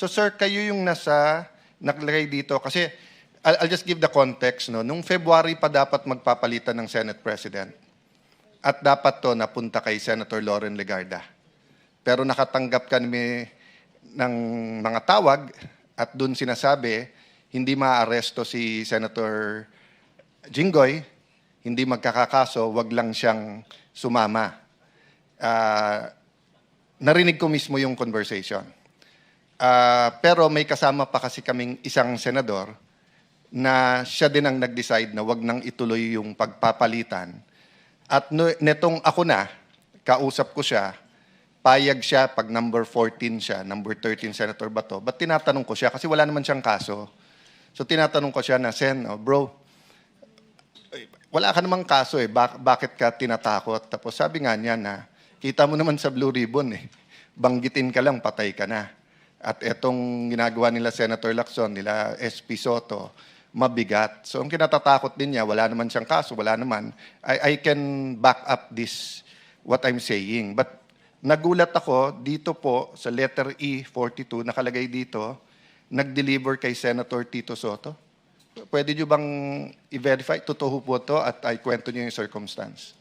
So sir, kayo yung nakalagay dito kasi I'll just give the context. No? Nung February pa dapat magpapalitan ng Senate President at dapat to napunta kay Senator Loren Legarda. Pero nakatanggap kami ng mga tawag at dun sinasabi hindi maaaresto si Senator Jinggoy, hindi magkakakaso, wag lang siyang sumama. Narinig ko mismo yung conversation. Pero may kasama pa kasi kaming isang senador na siya din ang nag-decide na wag nang ituloy yung pagpapalitan. At netong ako na, kausap ko siya, payag siya pag number 14 siya, number 13 Senator Bato. But tinatanong ko siya, kasi wala naman siyang kaso. So tinatanong ko siya na, Sen, bro, wala ka namang kaso eh, bakit ka tinatakot? Tapos sabi nga niya na, kita mo naman sa Blue Ribbon eh, banggitin ka lang, patay ka na. At etong ginagawa nila Senator Lacson, nila SP Soto, mabigat. So ang kinatatakot din niya, wala naman siyang kaso, wala naman. I can back up this, what I'm saying. But nagulat ako, dito po, sa letter E42, nakalagay dito, nag-deliver kay Senator Tito Soto. Pwede niyo bang i-verify? Totoo po to at ay kwento niyo yung circumstance.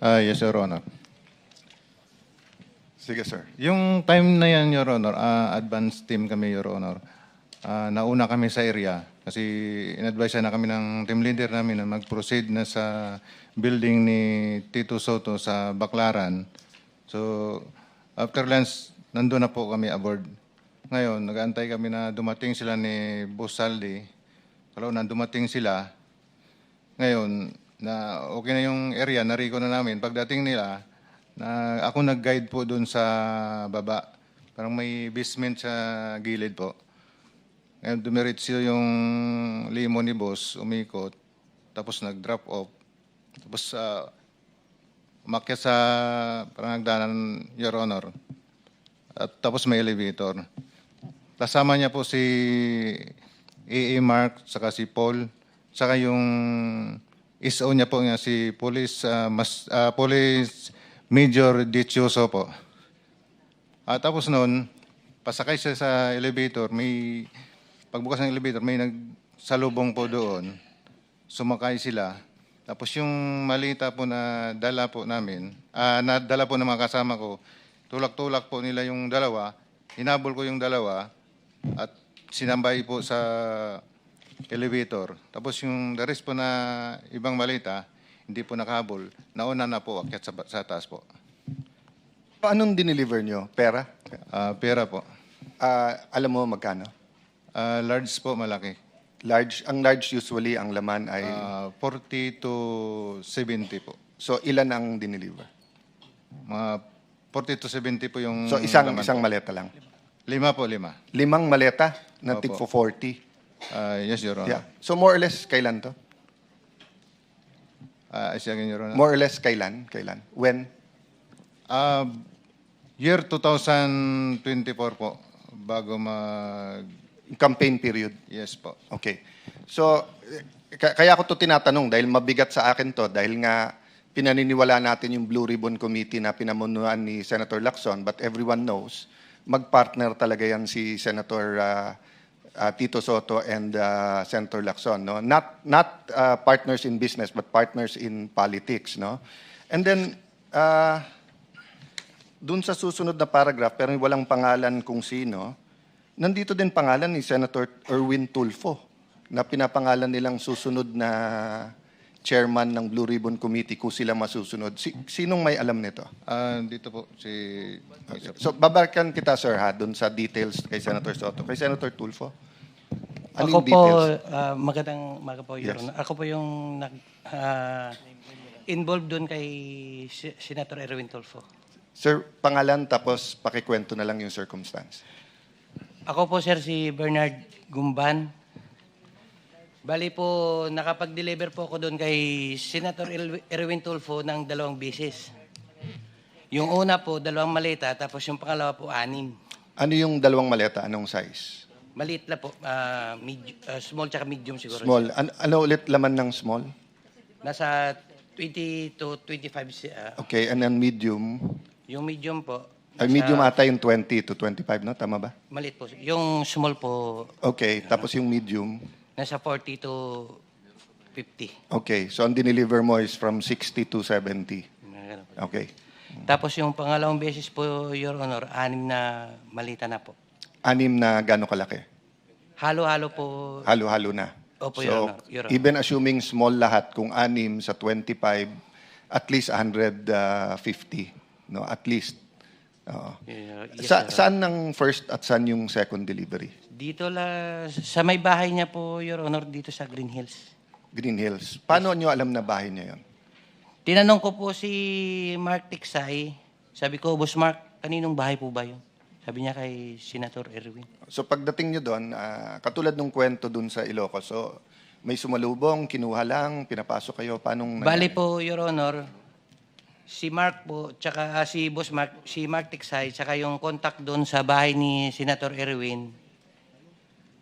Yes, Your Honor. Sige, sir. Yung time na yan, Your Honor, advance team kami, Your Honor. Nauna kami sa area kasi in-advise na kami ng team leader namin na mag-proceed na sa building ni Tito Soto sa Baclaran. So, after lunch, nandun na po kami aboard. Ngayon, nag-aantay kami na dumating sila ni Boss Saldi. Kalau na dumating sila, ngayon, na okay na yung area, nariko na namin. Pagdating nila, na ako nag-guide po doon sa baba. Parang may basement sa gilid po. Ngayon, dumiretso yung limo ni Boss, umikot, tapos nag-drop off. Tapos, umakyat sa parang nagdanan, Your Honor. At tapos may elevator. Kasama niya po si A.A. Mark, saka si Paul, saka yung SO niya po nga si Police Major Dichoso po. Tapos noon, pasakay siya sa elevator, may pagbukas ng elevator, may nagsalubong po doon. Sumakay sila. Tapos yung malita po na dala po namin, nadala po ng mga kasama ko, tulak-tulak po nila yung dalawa, hinabol ko yung dalawa, at sinambay po sa elevator. Tapos yung the rest po na ibang malita, hindi po nakahabol, nauna na po, akyat sa taas po. Anong dineliver nyo? Pera? Pera po. Alam mo magkano? Large po, malaki. Large, ang large usually, ang laman ay... 40 to 70 po. So, ilan ang dineliver? Mga 40 to 70 po yung... So, isang laman po. maleta lang? 5 po, 5. 5 maleta na Opo. tig 40? Yes, Your Honor. Yeah. So, more or less, kailan to? Again, Your Honor. More or less, kailan? Kailan? When? Year 2024 po, bago mag... Campaign period? Yes po. Okay. So, kaya ako to tinatanong dahil mabigat sa akin to dahil nga pinaniniwala natin yung Blue Ribbon Committee na pinamunuan ni Senator Lacson, but everyone knows magpartner talaga yan si Senator Tito Soto and Senator Lacson, no? Not partners in business but partners in politics, no? And then dun sa susunod na paragraph pero walang pangalan kung sino, nandito din pangalan ni Senator Erwin Tulfo na pinapangalan nilang susunod na chairman ng Blue Ribbon Committee kung sila masusunod. Sinong may alam nito? Dito po, si... So, babalikan kita, sir, ha, dun sa details kay Senator Soto. Kay Senator Tulfo? Ako Anong po, details? magandang umaga po, Your Yes. Honor. Ako po yung involved doon kay Senator Erwin Tulfo. Sir, pangalan tapos pakikwento na lang yung circumstance. Ako po, sir, si Bernard Gumban. Bali po, nakapag-deliver po ako doon kay Senator Erwin Tulfo ng 2 beses. Yung una po, 2 maleta, tapos yung pangalawa po, 6. Ano yung 2 maleta? Anong size? Maliit na po, small tsaka medium siguro. Small. Ano ulit laman ng small? Nasa 20 to 25. Okay, and then medium. Yung medium po, Ay, medium ata yung 20 to 25, no? Tama ba? Maliit po. Yung small po, Okay, tapos yung medium. nasa 40 to 50. Okay, so ang dineliver mo is from 60 to 70. Mga ganun po. Okay. Tapos yung pangalawang beses po, Your Honor, 6 na malita na po. 6 na gano'ng kalaki? Halo-halo po. Halo-halo na. Opo, So, Your Honor. Your Honor. even assuming small lahat, kung 6 sa 25, at least 150. No, at least. Oo. Yes, Sa, Your Honor. saan ng first at saan yung second delivery? Dito sa may bahay niya po, Your Honor, dito sa Green Hills. Green Hills. Paano nyo alam na bahay niya yon? Tinanong ko po si Mark Tiksay. Sabi ko, Boss Mark, kaninong bahay po ba yun? Sabi niya kay Senator Erwin. So pagdating nyo doon, katulad nung kwento doon sa Ilocos, so may sumalubong, kinuha lang, pinapasok kayo, paano Bali po, Your Honor, si Mark po, tsaka si Boss Mark, si Mark Tiksay, tsaka yung contact doon sa bahay ni Senator Erwin,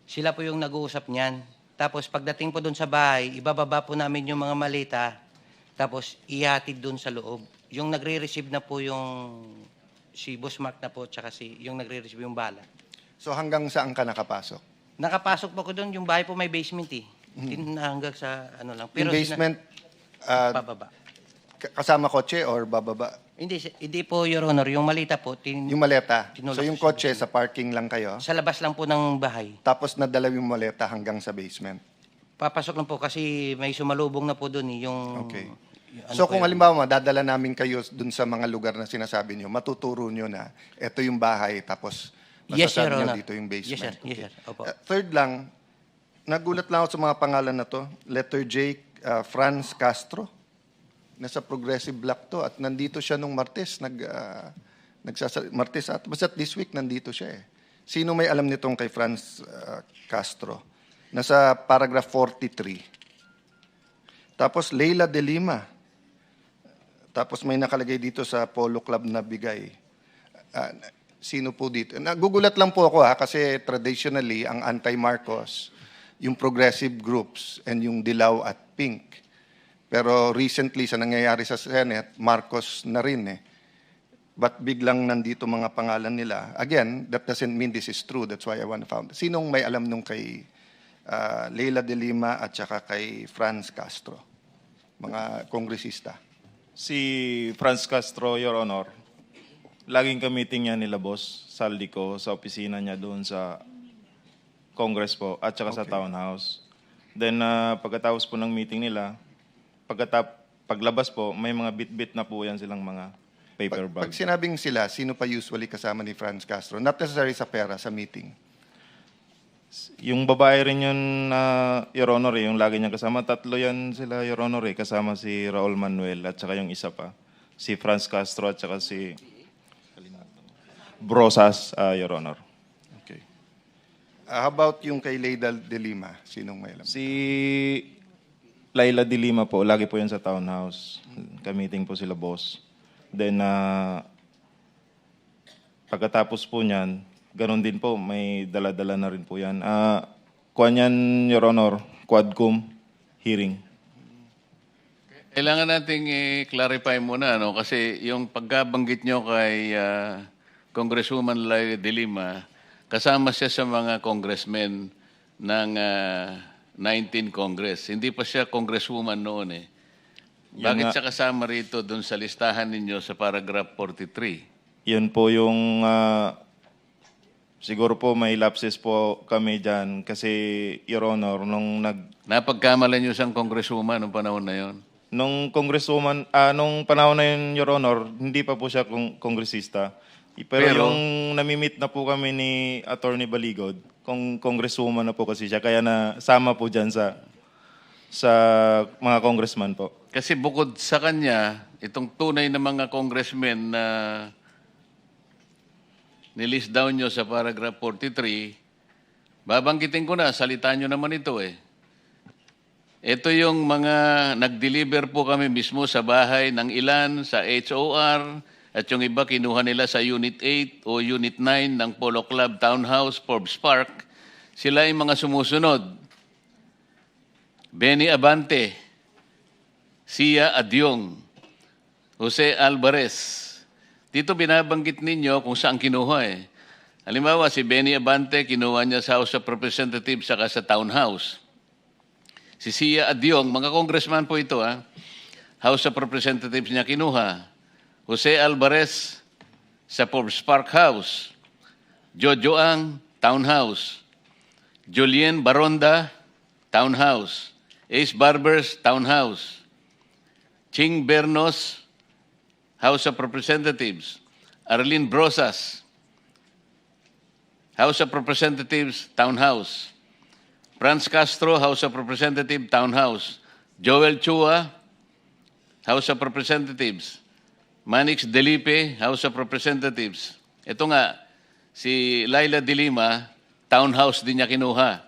sila po yung nag-uusap niyan. Tapos pagdating po doon sa bahay, ibababa po namin yung mga malita, tapos ihatid doon sa loob. Yung nagre-receive na po yung si Boss Mark na po, tsaka yung nagre-receive yung bala. So hanggang saan ka nakapasok? Nakapasok po ko doon, yung bahay po may basement eh. Hanggang sa ano lang. Yung basement, Pababa. kasama kotse or bababa? Hindi po, Your Honor. Yung malita po, Yung maleta. Tinulak So yung ko kotse sa parking lang kayo, sa labas lang po ng bahay. tapos nadala yung maleta hanggang sa basement. Papasok lang po kasi may sumalubong na po doon eh. Yung, Okay. yung ano So po kung yun. halimbawa dadala namin kayo dun sa mga lugar na sinasabi nyo, matuturo nyo na ito yung bahay, tapos Yes, masasabi Your nyo Honor. dito yung basement. Yes, sir. Yes, sir. Opo. Third lang, nagulat lang ako sa mga pangalan na to. Letter J, Franz Castro. Nasa Progressive Block to at nandito siya nung Martes. Martes at basta this week nandito siya eh. Sino may alam nitong kay Franz Castro? Nasa paragraph 43. Tapos Leila de Lima. Tapos may nakalagay dito sa Polo Club na bigay. Sino po dito? Nagugulat lang po ako kasi traditionally ang anti-Marcos, yung progressive groups and yung Dilaw at Pink. Pero recently sa nangyayari sa Senate, Marcos na rin eh. But biglang nandito mga pangalan nila. Again, that doesn't mean this is true. That's why I want to find. Sinong may alam nung kay Leila de Lima at saka kay Franz Castro? Mga kongresista. Si Franz Castro, Your Honor, laging ka-meeting niya nila boss Saldico sa opisina niya doon sa Congress po at saka sa Townhouse. Then pagkatapos po ng meeting nila, paglabas po, may mga bit-bit na po yan silang mga paper Pag bag. sinabing sila, sino pa usually kasama ni Franz Castro? Not necessarily sa pera, sa meeting. Yung babae rin yun, Your Honor, yung lagi niya kasama. Tatlo yan sila, Your Honor, kasama si Raul Manuel at saka yung isa pa. Si Franz Castro at saka si Brosas, Your Honor. Okay. How about yung kay Leila de Lima? Sinong may alam? Si Laila de Lima po, lagi po yan sa Townhouse. Ka-meeting po sila boss. Then, pagkatapos po niyan, ganun din po, may dala-dala na rin po yan. Kuha niyan, Your Honor, Quadcom hearing. Kailangan nating i-clarify muna, no? Kasi yung pagkabanggit nyo kay Congresswoman Laila de Lima, kasama siya sa mga congressmen ng 19 Congress. Hindi pa siya congresswoman noon eh. Bakit siya kasama rito dun sa listahan ninyo sa paragraph 43? Yun po yung, siguro po may lapses po kami dyan. Kasi, Your Honor, Napagkamalan nyo siyang congresswoman noong panahon na yon? nung congresswoman, nung panahon na yun, Your Honor, hindi pa po siya kongresista. Pero yung namimit na po kami ni Attorney Baligod, congresswoman na po kasi siya, kaya nasama po dyan sa mga congressman po. Kasi bukod sa kanya, itong tunay na mga congressmen na nilist down nyo sa paragraph 43, babanggitin ko na, salita nyo naman ito eh. Ito yung mga nag-deliver po kami mismo sa bahay ng ilan, sa HOR, at yung iba kinuha nila sa Unit 8 o Unit 9 ng Polo Club Townhouse, Forbes Park. Sila yung mga sumusunod. Benny Abante, Sia Adyong, Jose Alvarez, Dito binabanggit ninyo kung saan kinuha eh. Halimbawa, si Benny Abante, kinuha niya sa House of Representatives saka sa Townhouse. Si Sia Adyong, mga congressman po ito House of Representatives niya kinuha. Jose Alvarez sa Forbes Park House. Jojo Ang, Townhouse. Julien Baronda, Townhouse. Ace Barbers, Townhouse. Ching Bernos, House of Representatives. Arlene Brosas, House of Representatives, Townhouse. Franz Castro, House of Representatives, Townhouse. Joel Chua, House of Representatives. Manix Delipe, House of Representatives. Ito nga, si Laila de Lima, Townhouse din niya kinuha.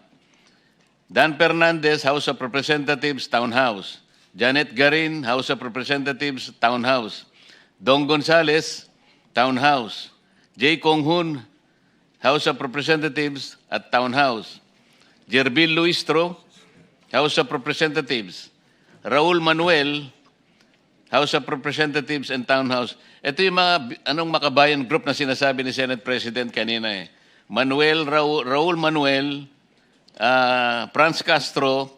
Dan Fernandez, House of Representatives, Townhouse. Janet Garin, House of Representatives, Townhouse. Dong Gonzales, Townhouse. J. Konghun, House of Representatives at Townhouse. Jerbil Luistro, House of Representatives. Raul Manuel, House of Representatives and Townhouse. Ito yung mga makabayan group na sinasabi ni Senate President kanina eh. Raul Manuel, Franz Castro,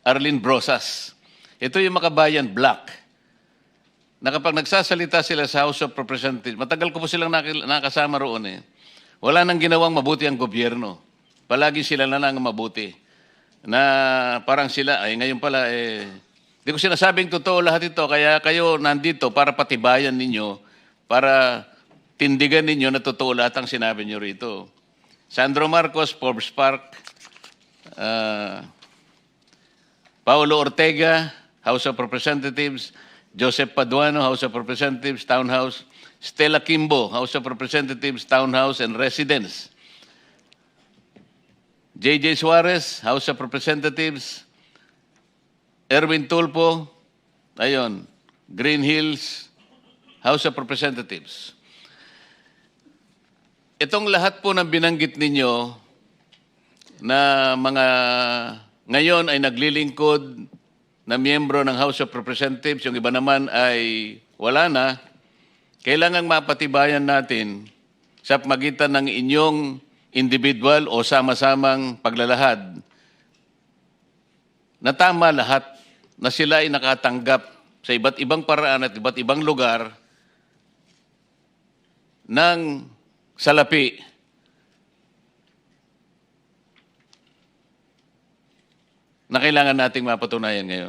Arlene Brosas. Ito yung makabayan black. Na kapag nagsasalita sila sa House of Representatives, matagal ko po silang nakasama roon eh. Wala nang ginawang mabuti ang gobyerno. Palagi sila na lang mabuti. Na parang sila, ay ngayon pala di ko sinasabing totoo lahat ito, kaya kayo nandito para patibayan ninyo, para tindigan ninyo na totoo lahat ang sinabi nyo rito. Sandro Marcos, Forbes Park, Paulo Ortega, House of Representatives, Joseph Paduano, House of Representatives, Townhouse, Stella Kimbo, House of Representatives, Townhouse and Residence. J.J. Suarez, House of Representatives, Erwin Tulfo, Green Hills, House of Representatives. Itong lahat po ng binanggit ninyo na mga ngayon ay naglilingkod na miyembro ng House of Representatives, yung iba naman ay wala na, kailangang mapatibayan natin sa pagitan ng inyong individual o sama-samang paglalahad na tama lahat, na sila ay nakatanggap sa iba't ibang paraan at iba't ibang lugar ng salapi na kailangan nating mapatunayan ngayon.